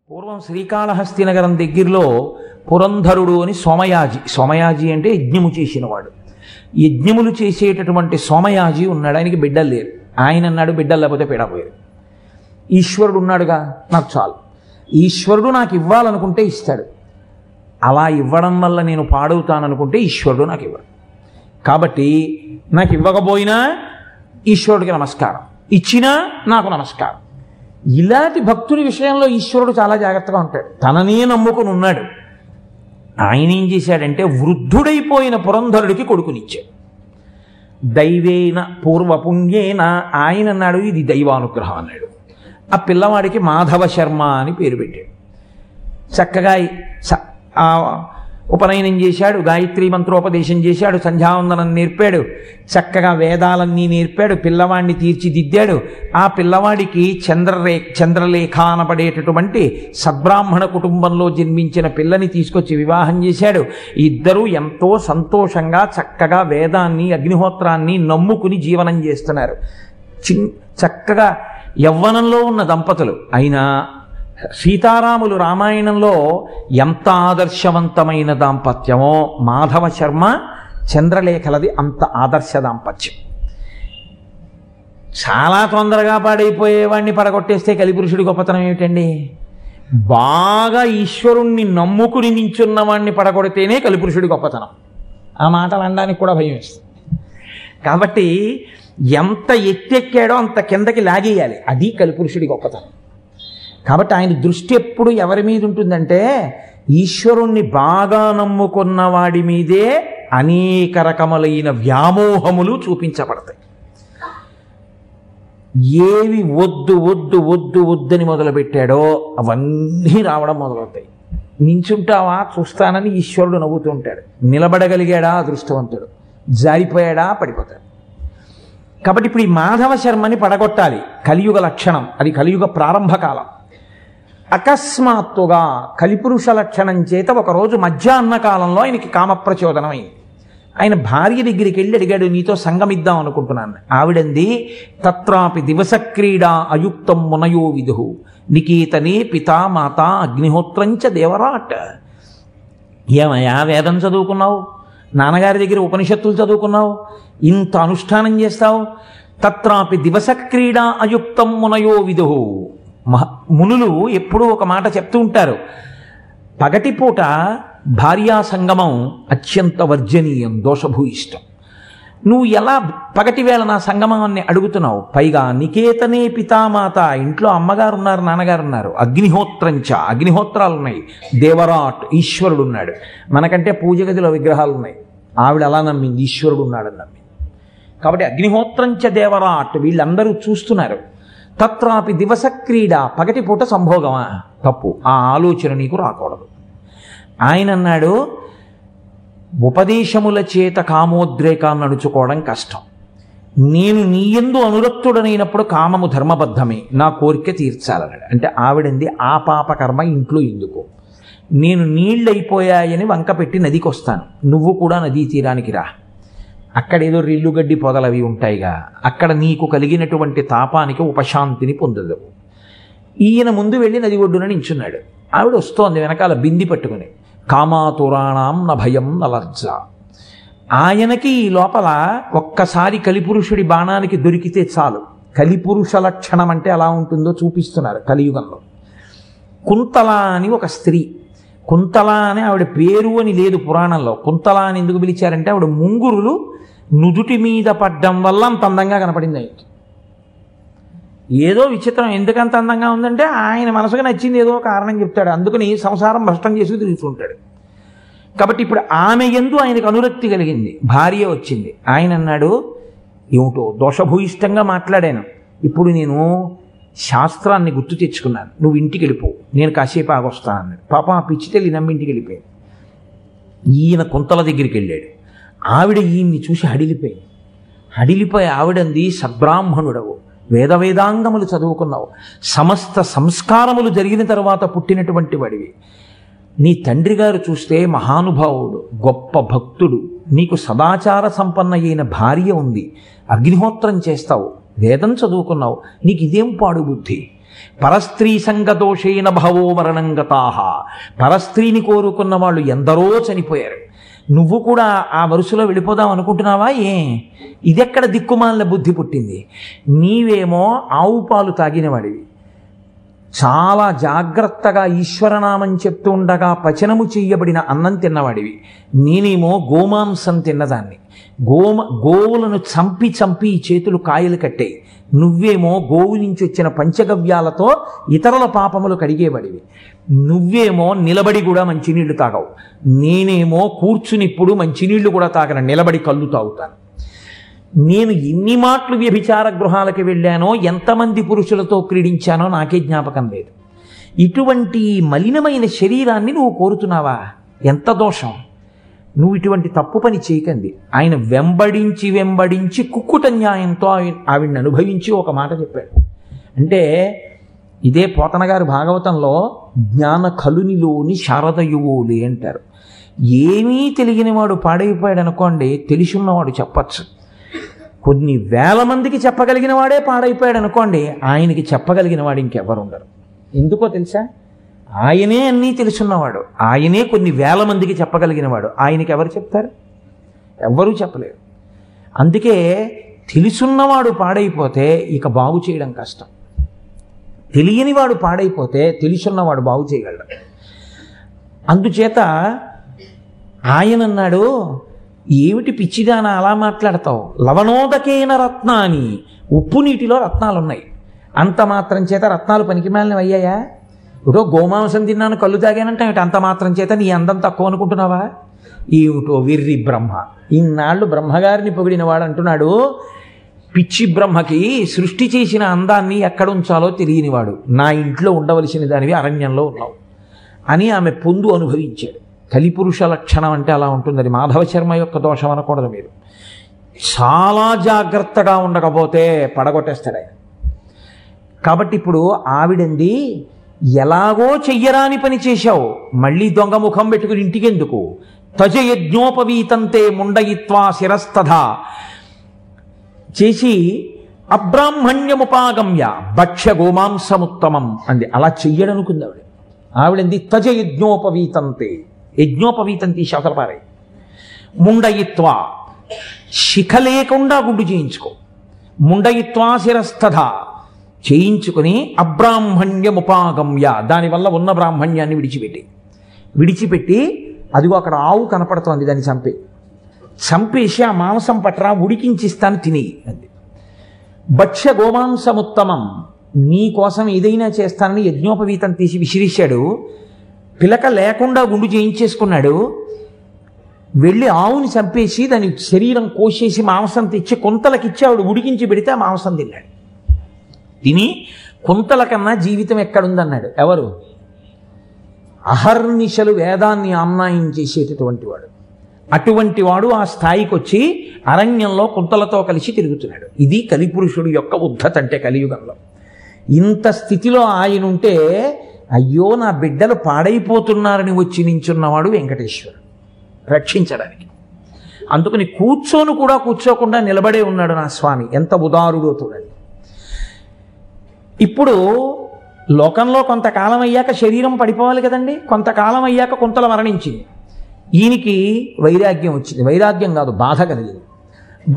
పూర్వం శ్రీకాళహస్తి నగరం దగ్గరలో పురంధరుడు అని సోమయాజి అంటే యజ్ఞము చేసినవాడు. యజ్ఞములు చేసేటటువంటి సోమయాజి ఉన్నాడు. ఆయనకి బిడ్డలు లేరు. ఆయన అన్నాడు, బిడ్డలు లేకపోతే పీడపోయారు. ఈశ్వరుడు ఉన్నాడుగా, నాకు చాలు. ఈశ్వరుడు నాకు ఇవ్వాలనుకుంటే ఇస్తాడు. అలా ఇవ్వడం వల్ల నేను పాడవుతాననుకుంటే ఈశ్వరుడు నాకు ఇవ్వడు. కాబట్టి నాకు ఇవ్వకపోయినా ఈశ్వరుడికి నమస్కారం, ఇచ్చినా నాకు నమస్కారం. ఇలాంటి భక్తుడి విషయంలో ఈశ్వరుడు చాలా జాగ్రత్తగా ఉంటాడు. తననే నమ్ముకుని ఉన్నాడు. ఆయన ఏం చేశాడంటే వృద్ధుడైపోయిన పురంధరుడికి కొడుకునిచ్చాడు. దైవేన పూర్వపుణ్యేన. ఆయన అన్నాడు, ఇది దైవానుగ్రహం అన్నాడు. ఆ పిల్లవాడికి మాధవ శర్మ అని పేరు పెట్టాడు. చక్కగా ఉపనయనం చేశాడు, గాయత్రి మంత్రోపదేశం చేశాడు, సంధ్యావందనం నేర్పాడు, చక్కగా వేదాలన్నీ నేర్పాడు, పిల్లవాడిని తీర్చిదిద్దాడు. ఆ పిల్లవాడికి చంద్రలేఖ అనబడేటటువంటి సద్బ్రాహ్మణ కుటుంబంలో జన్మించిన పిల్లని తీసుకొచ్చి వివాహం చేశాడు. ఇద్దరూ ఎంతో సంతోషంగా చక్కగా వేదాన్ని అగ్నిహోత్రాన్ని నమ్ముకుని జీవనం చేస్తున్నారు. చక్కగా యవ్వనంలో ఉన్న దంపతులు. అయినా సీతారాములు రామాయణంలో ఎంత ఆదర్శవంతమైన దాంపత్యమో మాధవ శర్మ చంద్రలేఖలది అంత ఆదర్శ దాంపత్యం. చాలా తొందరగా పాడైపోయేవాడిని పడగొట్టేస్తే కలిపురుషుడి గొప్పతనం ఏమిటండి? బాగా ఈశ్వరుణ్ణి నమ్ముకుని నించున్నవాడిని పడగొడితేనే కలిపురుషుడి గొప్పతనం. ఆ మాటలు అనడానికి కూడా భయం వేస్తుంది. కాబట్టి ఎంత ఎత్తెక్కాడో అంత కిందకి లాగేయాలి. అది కలిపురుషుడి గొప్పతనం. కాబట్టి ఆయన దృష్టి ఎప్పుడు ఎవరి మీద ఉంటుందంటే ఈశ్వరుణ్ణి బాగా నమ్ముకున్న వాడి మీదే అనేక రకములైన వ్యామోహములు చూపించబడతాయి. ఏవి వద్దు వద్దు వద్దు వద్దని మొదలుపెట్టాడో అవన్నీ రావడం మొదలవుతాయి. నించుంటావా చూస్తానని ఈశ్వరుడు నవ్వుతూ ఉంటాడు. నిలబడగలిగాడా అదృష్టవంతుడు, జారిపోయాడా పడిపోతాడు. కాబట్టి ఇప్పుడు ఈ మాధవ శర్మని పడగొట్టాలి. కలియుగ లక్షణం అది, కలియుగ ప్రారంభకాలం. అకస్మాత్తుగా కలిపురుష లక్షణం చేత ఒకరోజు మధ్యాహ్న కాలంలో ఆయనకి కామప్రచోదనం అయింది. ఆయన భార్య దగ్గరికి వెళ్ళి అడిగాడు, నీతో సంగమిద్దాం అనుకుంటున్నాను. ఆవిడంది, తత్రాపి దివసక్రీడా అయుక్తం మునయో విదుహు నికేతనే పితా మాత అగ్నిహోత్రంచ దేవరాట్. ఏమయ్యా, వేదం చదువుకున్నావు, నాన్నగారి దగ్గర ఉపనిషత్తులు చదువుకున్నావు, ఇంత అనుష్ఠానం చేస్తావు. తత్రాపి దివసక్రీడా అయుక్తం మునయో విదుహు. మునులు ఎప్పుడూ ఒక మాట చెప్తూ ఉంటారు, పగటిపూట భార్యా సంగమం అత్యంత వర్జనీయం, దోషభూయిష్టం. నువ్వు ఎలా పగటి వేళ నా సంగమాన్ని అడుగుతున్నావు? పైగా నికేతనే పితామాత, ఇంట్లో అమ్మగారు ఉన్నారు, నాన్నగారు ఉన్నారు, అగ్నిహోత్రంచ అగ్నిహోత్రాలు ఉన్నాయి, దేవరాట్ ఈశ్వరుడు ఉన్నాడు. మనకంటే పూజ గదిలో విగ్రహాలు ఉన్నాయి. ఆవిడ అలా నమ్మింది, ఈశ్వరుడు ఉన్నాడని నమ్మింది. కాబట్టి అగ్నిహోత్రంచ దేవరాట్ వీళ్ళందరూ చూస్తున్నారు. తత్రాపి దివసక్రీడ, పగటిపూట సంభోగమా? తప్పు, ఆ ఆలోచన నీకు రాకూడదు. ఆయన అన్నాడు, ఉపదేశముల చేత కామోద్రేకాన్ని నడుచుకోవడం కష్టం. నేను నీ యందు అనురక్తుడనైనప్పుడు కామము ధర్మబద్ధమే, నా కోరిక తీర్చాలన్నాడు. అంటే ఆవిడంది, ఆ పాపకర్మ ఇంట్లో ఎందుకు? నేను నీళ్ళైపోయాయని వంక పెట్టి నదికి వస్తాను, నువ్వు కూడా నదీ తీరానికి రా. అక్కడేదో రిల్లుగడ్డి పొదలవి ఉంటాయిగా, అక్కడ నీకు కలిగినటువంటి తాపానికి ఉపశాంతిని పొందదు. ఈయన ముందు వెళ్ళి నది ఒడ్డున నించున్నాడు. ఆవిడ వస్తోంది వెనకాల బింది పట్టుకుని. కామాతురాణం న భయం నలజ్జ. ఆయనకి ఈ లోపల ఒక్కసారి కలిపురుషుడి బాణానికి దొరికితే చాలు. కలిపురుష లక్షణం అంటే ఎలా ఉంటుందో చూపిస్తున్నారు కలియుగంలో. కుంతల అని ఒక స్త్రీ, కుంతల అని ఆవిడ పేరు అని లేదు పురాణంలో. కుంతల అని ఎందుకు పిలిచారంటే ఆవిడ ముంగురులు నుదుటి మీద పడ్డం వల్ల అంత అందంగా కనపడింది ఆయనకి. ఏదో విచిత్రం, ఎందుకంత అందంగా ఉందంటే ఆయన మనసుకు నచ్చింది, ఏదో కారణం చెప్తాడు. అందుకని సంసారం భ్రష్టం చేసి తిరుగుతుంటాడు. కాబట్టి ఇప్పుడు ఆమె యందు ఆయనకు అనురక్తి కలిగింది. భార్య వచ్చింది. ఆయన అన్నాడు, ఏమిటో దోషభూయిష్టంగా మాట్లాడాను, ఇప్పుడు నేను శాస్త్రాన్ని గుర్తు తెచ్చుకున్నాను, నువ్వు ఇంటికి వెళ్ళిపో, నేను కాసేపు ఆగొస్తానన్నాడు. పాపం ఆ పిచ్చి తల్లి నమ్మి ఇంటికి వెళ్ళిపోయాడు. ఈయన కుంతల దగ్గరికి వెళ్ళాడు. ఆవిడ ఈయన్ని చూసి హడిలిపోయింది. హడిలిపోయి ఆవిడంది, సద్బ్రాహ్మణుడవు, వేదాంగములు చదువుకున్నావు, సమస్త సంస్కారములు జరిగిన తర్వాత పుట్టినటువంటి వాడివి. నీ తండ్రి గారు చూస్తే మహానుభావుడు, గొప్ప భక్తుడు, నీకు సదాచార సంపన్న అయిన భార్య ఉంది, అగ్నిహోత్రం చేస్తావు, వేదం చదువుకున్నావు, నీకు ఇదేం పాడు బుద్ధి? పరస్త్రీ సంగదోషేణ భవో మరణంగతాహ. పరస్త్రీని కోరుకున్న వాళ్ళు ఎందరో చనిపోయారు. నువ్వు కూడా ఆ వరుసలో వెళ్ళిపోదాం అనుకుంటున్నావా? ఇదెక్కడ దిక్కుమాలిన బుద్ధి పుట్టింది? నీవేమో ఆవు పాలు తాగినవాడివి, చాలా జాగ్రత్తగా ఈశ్వరనామం చెప్తూ ఉండగా పచనము చెయ్యబడిన అన్నం తిన్నవాడివి. నేనేమో గోమాంసం తిన్నదాన్ని. గోవులను చంపి చంపి చేతులు కాయలు కట్టాయి. నువ్వేమో గోవు నుంచి వచ్చిన పంచగవ్యాలతో ఇతరుల పాపములు కడిగేవాడివి. నువ్వేమో నిలబడి కూడా మంచినీళ్లు తాగవు. నేనేమో కూర్చుని ఇప్పుడు మంచినీళ్లు కూడా తాగను, నిలబడి కళ్ళు తాగుతాను. నేను ఎన్ని మాటలు వ్యభిచార గృహాలకు వెళ్ళానో, ఎంతమంది పురుషులతో క్రీడించానో నాకే జ్ఞాపకం లేదు. ఇటువంటి మలినమైన శరీరాన్ని నువ్వు కోరుతున్నావా? ఎంత దోషం! నువ్వు ఇటువంటి తప్పు పని చేయకండి. ఆయన వెంబడించి కుక్కుట న్యాయంతో ఆవిడ్ని అనుభవించి ఒక మాట చెప్పాడు. అంటే ఇదే పోతన గారు భాగవతంలో జ్ఞాన కలునిలోని శారదయువులే అంటారు. ఏమీ తెలియని వాడు పాడైపోయాడు అనుకోండి, తెలిసున్నవాడు చెప్పచ్చు. కొన్ని వేల మందికి చెప్పగలిగిన వాడే పాడైపోయాడు అనుకోండి, ఆయనకి చెప్పగలిగిన వాడు ఇంకెవరు ఉండరు. ఎందుకో తెలుసా? ఆయనే అన్నీ తెలుసున్నవాడు, ఆయనే కొన్ని వేల మందికి చెప్పగలిగినవాడు. ఆయనకి ఎవరు చెప్తారు? ఎవ్వరూ చెప్పలేరు. అందుకే తెలుసున్నవాడు పాడైపోతే ఇక బాగు చేయడం కష్టం. తెలియని వాడు పాడైపోతే తెలుసున్నవాడు బాగు చేయగలడు. అందుచేత ఆయన అన్నాడు, ఏమిటి పిచ్చిదానా అలా మాట్లాడతావు? లవణోదకేన రత్నాని, ఉప్పు నీటిలో రత్నాలున్నాయి. అంత మాత్రం చేత రత్నాలు పనికిమాలినవి అయ్యాయా? ఇటో గోమాంసం తిన్నాను కళ్ళు తాగానంటే అంత మాత్రం చేత నీ అందం తక్కువ అనుకుంటున్నావా? ఏమిటో విర్రి బ్రహ్మ. ఇన్నాళ్ళు బ్రహ్మగారిని పొగిడిన వాడు అంటున్నాడు, పిచ్చి బ్రహ్మకి సృష్టి చేసిన అందాన్ని ఎక్కడ ఉంచాలో తెలియనివాడు, నా ఇంట్లో ఉండవలసిన దానివి అరణ్యంలో ఉన్నావు అని ఆమె పొందు అనుభవించాడు. కలిపురుష లక్షణం అంటే అలా ఉంటుంది. అది మాధవ శర్మ యొక్క దోషం అనకూడదు. మీరు చాలా జాగ్రత్తగా ఉండకపోతే పడగొట్టేస్తాడు ఆయన. కాబట్టి ఇప్పుడు ఆవిడంది, ఎలాగో చెయ్యరాని పని చేశావు, మళ్ళీ దొంగ ముఖం పెట్టుకుని ఇంటికెందుకు? తజయజ్ఞోపవీతంతే ముండయిత్వా శిరస్తథా చేసి అబ్రాహ్మణ్యముపాగమ్య భక్ష్య గోమాంసముత్తమం అంది. అలా చెయ్యడనుకుంది ఆవిడ. ఆవిడంది తజయజ్ఞోపవీతంతే, యజ్ఞోపవీతం తీసి అవతలపారాయి. ముండయిత్వా, శిఖ లేకుండా గుండు చేయించుకో. ముండయిత్వా శిరస్తథ చేయించుకుని అబ్రాహ్మణ్యముపాగమ్య, దానివల్ల ఉన్న బ్రాహ్మణ్యాన్ని విడిచిపెట్టి అదిగో అక్కడ ఆవు కనపడుతోంది, దాన్ని చంపేసి ఆ మాంసం పట్టరా ఉడికించిస్తాను తిని అంది. భక్ష్య గోమాంసముత్తమం, నీ కోసం ఏదైనా చేస్తానని యజ్ఞోపవీతం తీసి విసిరిశాడు. పిలక లేకుండా గుండు చేయించేసుకున్నాడు. వెళ్ళి ఆవుని చంపేసి దాని శరీరం కోసేసి మాంసం తెచ్చి కొంతలకిచ్చి ఆవిడ ఉడికించి పెడితే ఆ మాంసం తిన్నాడు. తిని కొంతల కన్నా జీవితం ఎక్కడుందన్నాడు. ఎవరు? అహర్నిశలు వేదాన్ని ఆమ్నాయం చేసేటటువంటి వాడు. అటువంటి వాడు ఆ స్థాయికి వచ్చి అరణ్యంలో కుంతలతో కలిసి తిరుగుతున్నాడు. ఇది కలిపురుషుడు యొక్క ఉద్ధత అంటే కలియుగంలో. ఇంత స్థితిలో ఆయన ఉంటే, అయ్యో నా బిడ్డలు పాడైపోతున్నారని వచ్చి నించున్నవాడు వెంకటేశ్వరుడు రక్షించడానికి. అందుకని కూర్చోకుండా నిలబడే ఉన్నాడు నా స్వామి. ఎంత ఉదారుడో చూడండి. ఇప్పుడు లోకంలో కొంతకాలం అయ్యాక శరీరం పడిపోవాలి కదండి. కొంతకాలం అయ్యాక కుంతల మరణించింది. ఈయనకి వైరాగ్యం వచ్చింది. వైరాగ్యం కాదు, బాధ కలిగింది.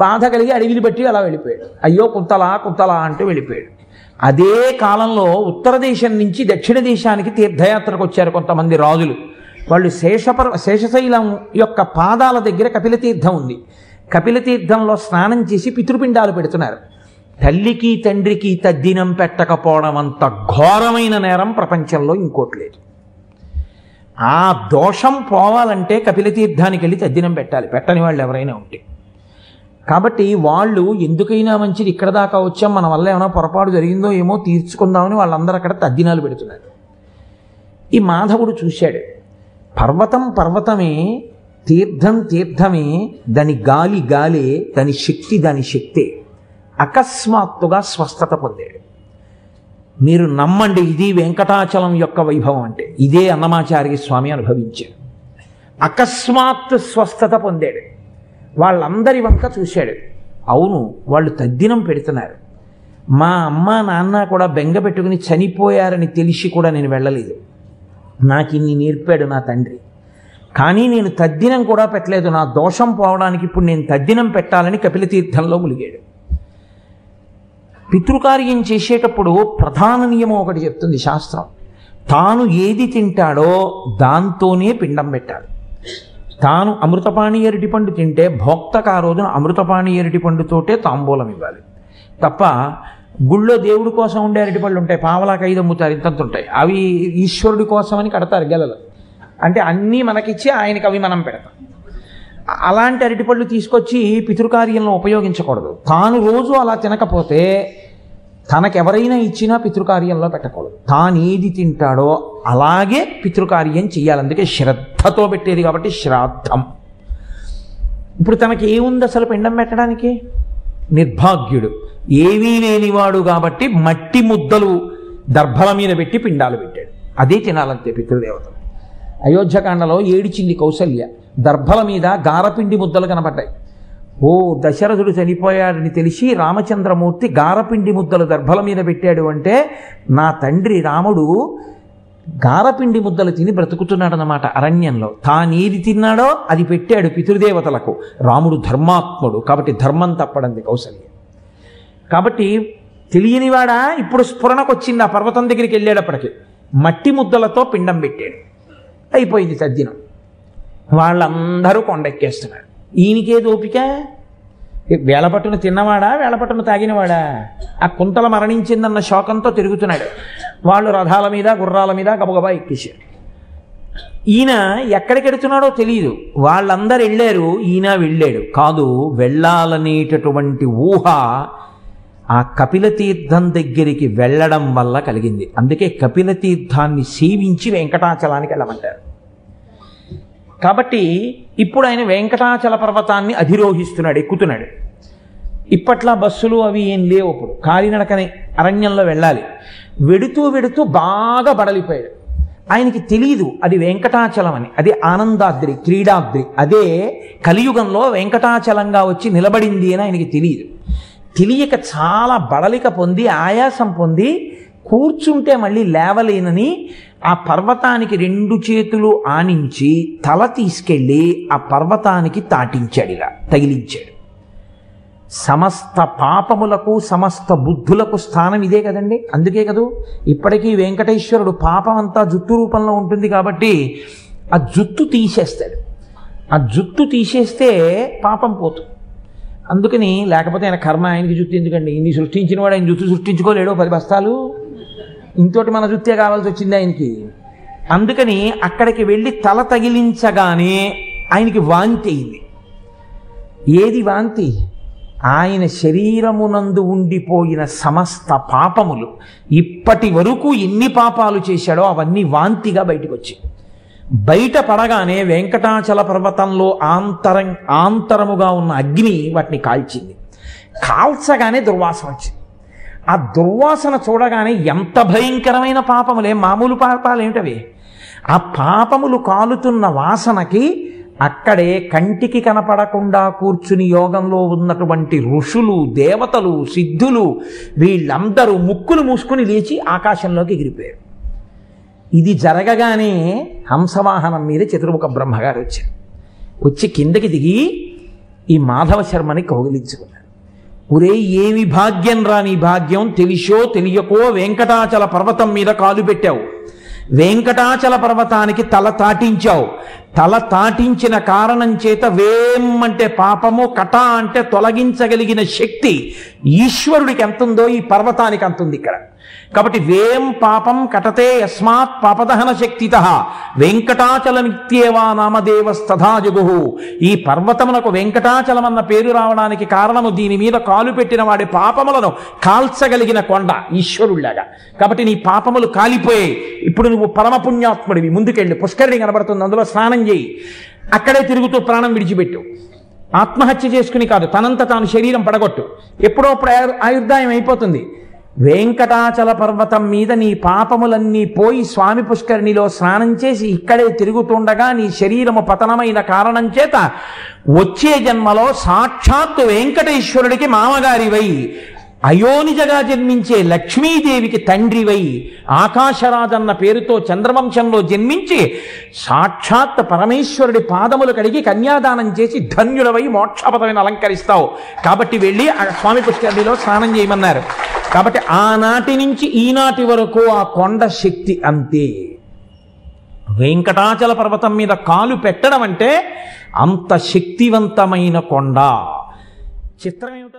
బాధ కలిగి అడవిని బట్టి అలా వెళ్ళిపోయాడు. అయ్యో కుంతలా అంటూ వెళ్ళిపోయాడు. అదే కాలంలో ఉత్తర దేశం నుంచి దక్షిణ దేశానికి తీర్థయాత్రకు వచ్చారు కొంతమంది రాజులు. వాళ్ళు శేషశైలం యొక్క పాదాల దగ్గర కపిలతీర్థం ఉంది. కపిలతీర్థంలో స్నానం చేసి పితృపిండాలు పెడుతున్నారు. తల్లికి తండ్రికి తద్దినం పెట్టకపోవడం అంత ఘోరమైన నేరం ప్రపంచంలో ఇంకోటి లేదు. ఆ దోషం పోవాలంటే కపిలతీర్థానికి వెళ్ళి తద్దినం పెట్టాలి, పెట్టని వాళ్ళు ఎవరైనా ఉంటే. కాబట్టి వాళ్ళు ఎందుకైనా మంచిది ఇక్కడ దాకా వచ్చాం, మన వల్ల ఏమైనా పొరపాటు జరిగిందో ఏమో తీర్చుకుందామని వాళ్ళందరూ అక్కడ తద్దినాలు పెడుతున్నారు. ఈ మాధవుడు చూశాడు, పర్వతమే, తీర్థం తీర్థమే, దాని గాలే, దాని శక్తే. అకస్మాత్తుగా స్వస్థత పొందాడు. మీరు నమ్మండి, ఇది వెంకటాచలం యొక్క వైభవం అంటే ఇదే అన్నమాచార్య స్వామి అనుభవించాడు. అకస్మాత్ స్వస్థత పొందాడు. వాళ్ళందరి వంక చూశాడు. అవును, వాళ్ళు తద్దినం పెడుతున్నారు. మా అమ్మ నాన్న కూడా బెంగ పెట్టుకుని చనిపోయారని తెలిసి కూడా నేను వెళ్ళలేదు. నాకు ఇన్ని నేర్పాడు నా తండ్రి. కానీ నేను తద్దినం కూడా పెట్టలేదు. నా దోషం పోవడానికి ఇప్పుడు నేను తద్దినం పెట్టాలని కపిలతీర్థంలో ములిగాడు. పితృకార్యం చేసేటప్పుడు ప్రధాన నియమం ఒకటి చెప్తుంది శాస్త్రం. తాను ఏది తింటాడో దాంతోనే పిండం పెట్టాలి. తాను అమృతపాణి అరటిపండు తింటే భోక్తకు ఆ రోజున అమృతపాణి అరటిపండుతోటే తాంబూలం ఇవ్వాలి తప్ప, గుళ్ళో దేవుడి కోసం ఉండే అరటిపళ్ళు ఉంటాయి, పావలాకి 5 అమ్ముతారు, ఇంతంత ఉంటాయి, అవి ఈశ్వరుడి కోసం అని కడతారు గెలలు. అంటే అన్నీ మనకిచ్చి ఆయనకి అవి మనం పెడతాం. అలాంటి అరటిపళ్ళు తీసుకొచ్చి పితృకార్యంలో ఉపయోగించకూడదు. తాను రోజు అలా తినకపోతే తనకెవరైనా ఇచ్చినా పితృకార్యంలో పెట్టకూడదు. తాను ఏది తింటాడో అలాగే పితృకార్యం చెయ్యాలి. అందుకే శ్రద్ధతో పెట్టేది కాబట్టి శ్రాద్ధం. ఇప్పుడు తనకి ఏముంది అసలు పిండం పెట్టడానికి? నిర్భాగ్యుడు, ఏమీ లేనివాడు కాబట్టి మట్టి ముద్దలు దర్భల మీద పెట్టి పిండాలు పెట్టాడు. అదే తినాలంతే పితృదేవతలు. అయోధ్యకాండలో ఏడిచింది కౌసల్య, దర్భల మీద గారపిండి ముద్దలు కనపడ్డాయి. ఓ దశరథుడు చనిపోయాడని తెలిసి రామచంద్రమూర్తి గారపిండి ముద్దలు దర్భల మీద పెట్టాడు అంటే నా తండ్రి రాముడు గారపిండి ముద్దలు తిని బ్రతుకుతున్నాడనమాట అరణ్యంలో. తానేది తిన్నాడో అది పెట్టాడు పితృదేవతలకు. రాముడు ధర్మాత్ముడు కాబట్టి ధర్మం తప్పడంది కౌసల్య. కాబట్టి తెలియనివాడా ఇప్పుడు స్ఫురణకు వచ్చింది. ఆ పర్వతం దగ్గరికి వెళ్ళేటప్పటికి మట్టి ముద్దలతో పిండం పెట్టాడు. అయిపోయింది తద్దినం. వాళ్ళందరూ కొండెక్కేస్తున్నారు. ఈయనకేది ఓపిక? వేళపట్టును తిన్నవాడా, వేళపట్టును తాగినవాడా? ఆ కుంతల మరణించిందన్న శోకంతో తిరుగుతున్నాడు. వాళ్ళు రథాల మీద గుర్రాల మీద గబగబా ఎక్కేశారు. ఈయన ఎక్కడికి వెడుతున్నాడో తెలియదు. వాళ్ళందరూ వెళ్ళారు, ఈయన వెళ్ళాడు కాదు. వెళ్ళాలనేటటువంటి ఊహ ఆ కపిలతీర్థం దగ్గరికి వెళ్ళడం వల్ల కలిగింది. అందుకే కపిలతీర్థాన్ని సేవించి వెంకటాచలానికి వెళ్ళమంటారు. కాబట్టి ఇప్పుడు ఆయన వెంకటాచల పర్వతాన్ని అధిరోహిస్తున్నాడు, ఎక్కుతున్నాడు. ఇప్పట్లా బస్సులు అవి ఏం లేవు. అప్పుడు కాలినడకనే అరణ్యంలో వెళ్ళాలి. వెడుతూ వెడుతూ బాగా బడలిపోయాడు. ఆయనకి తెలియదు అది వెంకటాచలం అని. అది ఆనందాద్రి, క్రీడాద్రి. అదే కలియుగంలో వెంకటాచలంగా వచ్చి నిలబడింది అని ఆయనకి తెలియదు. తెలియక చాలా బడలిక పొంది ఆయాసం పొంది కూర్చుంటే మళ్ళీ లేవలేనని ఆ పర్వతానికి 2 చేతులు ఆనించి తల తీసుకెళ్ళి ఆ పర్వతానికి తాటించాడు, ఇలా తగిలించాడు. సమస్త పాపములకు సమస్త బుద్ధులకు స్థానం ఇదే కదండి. అందుకే కదూ ఇప్పటికీ వెంకటేశ్వరుడు పాపం అంతా జుట్టు రూపంలో ఉంటుంది కాబట్టి ఆ జుట్టు తీసేస్తాడు. ఆ జుట్టు తీసేస్తే పాపం పోతుంది. అందుకని లేకపోతే ఆయన కర్మ, ఆయనకి జుట్టు ఎందుకండి? ఇన్ని సృష్టించిన వాడు ఆయన జుట్టు సృష్టించుకోలేడో 10 బస్తాలు. ఇంతోటి మన జుత్తే కావాల్సి వచ్చింది ఆయనకి. అందుకని అక్కడికి వెళ్ళి తల తగిలించగానే ఆయనకి వాంతి అయింది. ఏది వాంతి? ఆయన శరీరమునందు ఉండిపోయిన సమస్త పాపములు, ఇప్పటి వరకు ఎన్ని పాపాలు చేశాడో అవన్నీ వాంతిగా బయటకు వచ్చాయి. బయట పడగానే వెంకటాచల పర్వతంలో ఆంతరముగా ఉన్న అగ్ని వాటిని కాల్చింది. కాల్చగానే దుర్వాసన వచ్చింది. ఆ దుర్వాసన చూడగానే ఎంత భయంకరమైన పాపములే, మామూలు పాపాలు ఏమిటవి? ఆ పాపములు కాలుతున్న వాసనకి అక్కడే కంటికి కనపడకుండా కూర్చుని యోగంలో ఉన్నటువంటి ఋషులు, దేవతలు, సిద్ధులు వీళ్ళందరూ ముక్కులు మూసుకుని లేచి ఆకాశంలోకి ఎగిరిపోయారు. ఇది జరగగానే హంసవాహనం మీద చతుర్ముఖ బ్రహ్మగారు వచ్చారు. వచ్చి కిందకి దిగి ఈ మాధవ శర్మని కౌగిలించుకున్నారు. ఒరే ఏమి భాగ్యం రా నీ భాగ్యం, తెలిసో తెలియకో వెంకటాచల పర్వతం మీద కాలు పెట్టావు, వెంకటాచల పర్వతానికి తల తాటించావు. తల తాటించిన కారణం చేత వేం అంటే పాపము, కట అంటే తొలగించగలిగిన శక్తి ఈశ్వరుడికి ఎంతుందో ఈ పర్వతానికి అంతుంది ఇక్కడ. కాబట్టి వేం పాపం కటతే యస్మాత్ పాపదహన శక్తితః వెంకటాచలమిత్యేవా నామదేవస్తథా జగుః. ఈ పర్వతమునకు వెంకటాచలం అన్న పేరు రావడానికి కారణము దీని మీద కాలు పెట్టిన వాడి పాపములను కాల్చగలిగిన కొండ ఈశ్వరుడిలాగా. కాబట్టి నీ పాపములు కాలిపోయాయి. ఇప్పుడు నువ్వు పరమపుణ్యాత్ముడివి. ముందుకెళ్ళి పుష్కరిణి కనబడుతుంది, అందులో స్నానం చేయి. అక్కడే తిరుగుతూ ప్రాణం విడిచిపెట్టు. ఆత్మహత్య చేసుకుని కాదు, తనంత తాను శరీరం పడగొట్టు. ఎప్పుడోప్పుడు ఆయుర్దాయం అయిపోతుంది. వెంకటాచల పర్వతం మీద నీ పాపములన్నీ పోయి స్వామి పుష్కరిణిలో స్నానం చేసి ఇక్కడే తిరుగుతుండగా నీ శరీరము పతనమైన కారణం చేత వచ్చే జన్మలో సాక్షాత్తు వెంకటేశ్వరుడికి మామగారివై అయోనిజగా జన్మించే లక్ష్మీదేవికి తండ్రివై ఆకాశరాజన్న పేరుతో చంద్రవంశంలో జన్మించి సాక్షాత్ పరమేశ్వరుడి పాదములు కడిగి కన్యాదానం చేసి ధన్యులవై మోక్షపదవిని అలంకరిస్తావు. కాబట్టి వెళ్ళి ఆ స్వామి పుష్కరిణిలో స్నానం చేయమన్నారు. కాబట్టి ఆనాటి నుంచి ఈనాటి వరకు ఆ కొండ శక్తి అంతే. వెంకటాచల పర్వతం మీద కాలు పెట్టడం అంటే అంత శక్తివంతమైన కొండ. చిత్రమేమిటి?